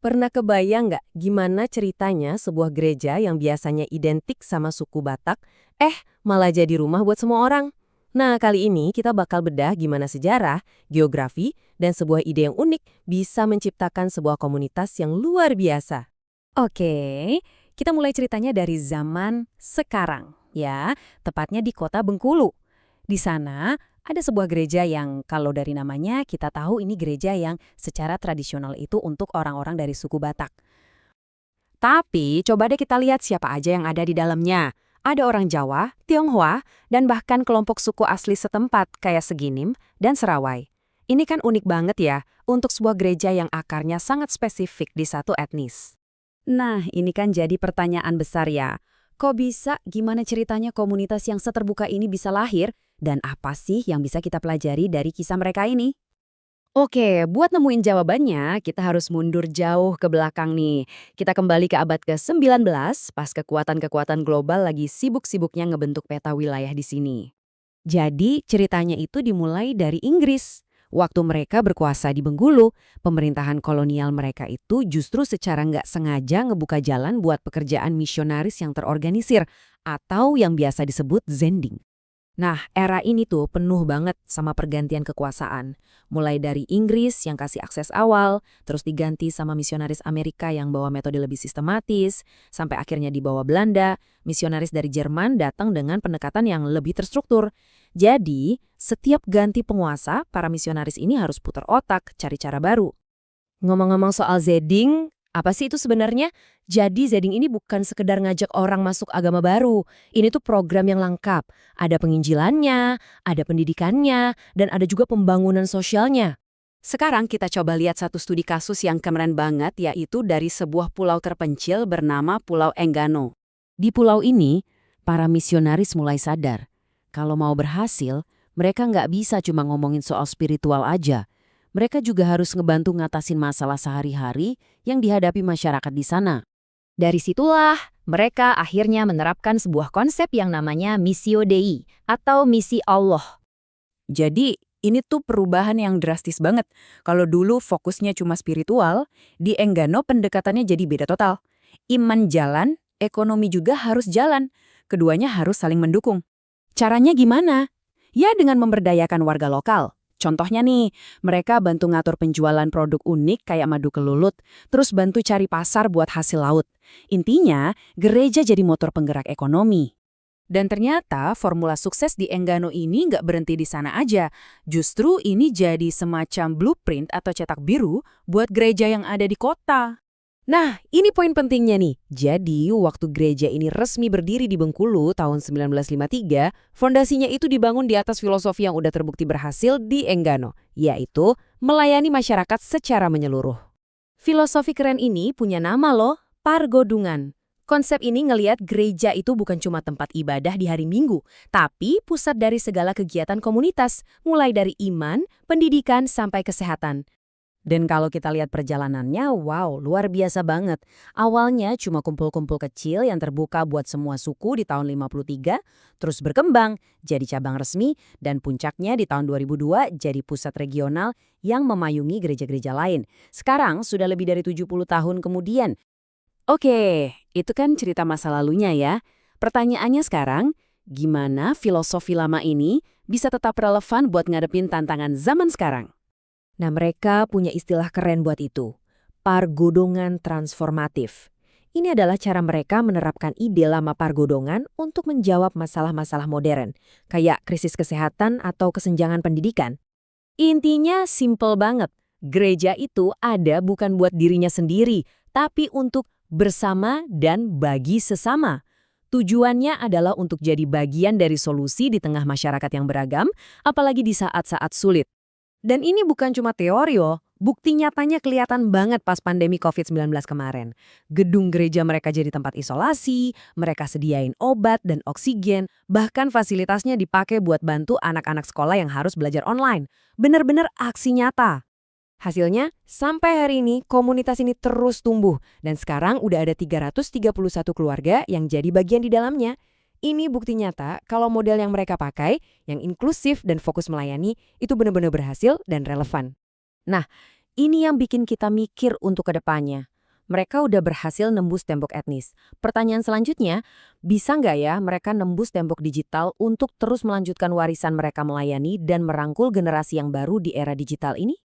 Pernah kebayang nggak gimana ceritanya sebuah gereja yang biasanya identik sama suku Batak, malah jadi rumah buat semua orang? Nah, kali ini kita bakal bedah gimana sejarah, geografi, dan sebuah ide yang unik bisa menciptakan sebuah komunitas yang luar biasa. Oke, kita mulai ceritanya dari zaman sekarang, ya, tepatnya di kota Bengkulu. Di sana ada sebuah gereja yang kalau dari namanya kita tahu ini gereja yang secara tradisional itu untuk orang-orang dari suku Batak. Tapi coba deh kita lihat siapa aja yang ada di dalamnya. Ada orang Jawa, Tionghoa, dan bahkan kelompok suku asli setempat kayak Seginim dan Serawai. Ini kan unik banget ya untuk sebuah gereja yang akarnya sangat spesifik di satu etnis. Nah, ini kan jadi pertanyaan besar ya. Kok bisa, gimana ceritanya komunitas yang seterbuka ini bisa lahir? Dan apa sih yang bisa kita pelajari dari kisah mereka ini? Oke, buat nemuin jawabannya, kita harus mundur jauh ke belakang nih. Kita kembali ke abad ke-19, pas kekuatan-kekuatan global lagi sibuk-sibuknya ngebentuk peta wilayah di sini. Jadi, ceritanya itu dimulai dari Inggris. Waktu mereka berkuasa di Bengkulu, pemerintahan kolonial mereka itu justru secara nggak sengaja ngebuka jalan buat pekerjaan misionaris yang terorganisir, atau yang biasa disebut Zending. Nah, era ini tuh penuh banget sama pergantian kekuasaan. Mulai dari Inggris yang kasih akses awal, terus diganti sama misionaris Amerika yang bawa metode lebih sistematis, sampai akhirnya dibawa Belanda, misionaris dari Jerman datang dengan pendekatan yang lebih terstruktur. Jadi, setiap ganti penguasa, para misionaris ini harus putar otak, cari cara baru. Ngomong-ngomong soal Zeding, apa sih itu sebenarnya? Jadi Zeding ini bukan sekedar ngajak orang masuk agama baru. Ini tuh program yang lengkap. Ada penginjilannya, ada pendidikannya, dan ada juga pembangunan sosialnya. Sekarang kita coba lihat satu studi kasus yang keren banget, yaitu dari sebuah pulau terpencil bernama Pulau Enggano. Di pulau ini, para misionaris mulai sadar. Kalau mau berhasil, mereka nggak bisa cuma ngomongin soal spiritual aja. Mereka juga harus ngebantu ngatasin masalah sehari-hari yang dihadapi masyarakat di sana. Dari situlah, mereka akhirnya menerapkan sebuah konsep yang namanya Missio Dei, atau misi Allah. Jadi, ini tuh perubahan yang drastis banget. Kalau dulu fokusnya cuma spiritual, di Enggano pendekatannya jadi beda total. Iman jalan, ekonomi juga harus jalan. Keduanya harus saling mendukung. Caranya gimana? Ya dengan memberdayakan warga lokal. Contohnya nih, mereka bantu ngatur penjualan produk unik kayak madu kelulut, terus bantu cari pasar buat hasil laut. Intinya, gereja jadi motor penggerak ekonomi. Dan ternyata formula sukses di Enggano ini nggak berhenti di sana aja. Justru ini jadi semacam blueprint atau cetak biru buat gereja yang ada di kota. Nah, ini poin pentingnya nih. Jadi, waktu gereja ini resmi berdiri di Bengkulu tahun 1953, fondasinya itu dibangun di atas filosofi yang udah terbukti berhasil di Enggano, yaitu melayani masyarakat secara menyeluruh. Filosofi keren ini punya nama loh, Pargodungan. Konsep ini ngelihat gereja itu bukan cuma tempat ibadah di hari Minggu, tapi pusat dari segala kegiatan komunitas, mulai dari iman, pendidikan, sampai kesehatan. Dan kalau kita lihat perjalanannya, wow, luar biasa banget. Awalnya cuma kumpul-kumpul kecil yang terbuka buat semua suku di tahun 53, terus berkembang jadi cabang resmi, dan puncaknya di tahun 2002 jadi pusat regional yang memayungi gereja-gereja lain. Sekarang sudah lebih dari 70 tahun kemudian. Oke, itu kan cerita masa lalunya ya. Pertanyaannya sekarang, gimana filosofi lama ini bisa tetap relevan buat ngadepin tantangan zaman sekarang? Nah, mereka punya istilah keren buat itu, pargodongan transformatif. Ini adalah cara mereka menerapkan ide lama pargodongan untuk menjawab masalah-masalah modern, kayak krisis kesehatan atau kesenjangan pendidikan. Intinya simple banget, gereja itu ada bukan buat dirinya sendiri, tapi untuk bersama dan bagi sesama. Tujuannya adalah untuk jadi bagian dari solusi di tengah masyarakat yang beragam, apalagi di saat-saat sulit. Dan ini bukan cuma teori loh, bukti nyatanya kelihatan banget pas pandemi COVID-19 kemarin. Gedung gereja mereka jadi tempat isolasi, mereka sediain obat dan oksigen, bahkan fasilitasnya dipakai buat bantu anak-anak sekolah yang harus belajar online. Bener-bener aksi nyata. Hasilnya, sampai hari ini komunitas ini terus tumbuh, dan sekarang udah ada 331 keluarga yang jadi bagian di dalamnya. Ini bukti nyata kalau model yang mereka pakai, yang inklusif dan fokus melayani, itu benar-benar berhasil dan relevan. Nah, ini yang bikin kita mikir untuk ke depannya. Mereka udah berhasil nembus tembok etnis. Pertanyaan selanjutnya, bisa nggak ya mereka nembus tembok digital untuk terus melanjutkan warisan mereka melayani dan merangkul generasi yang baru di era digital ini?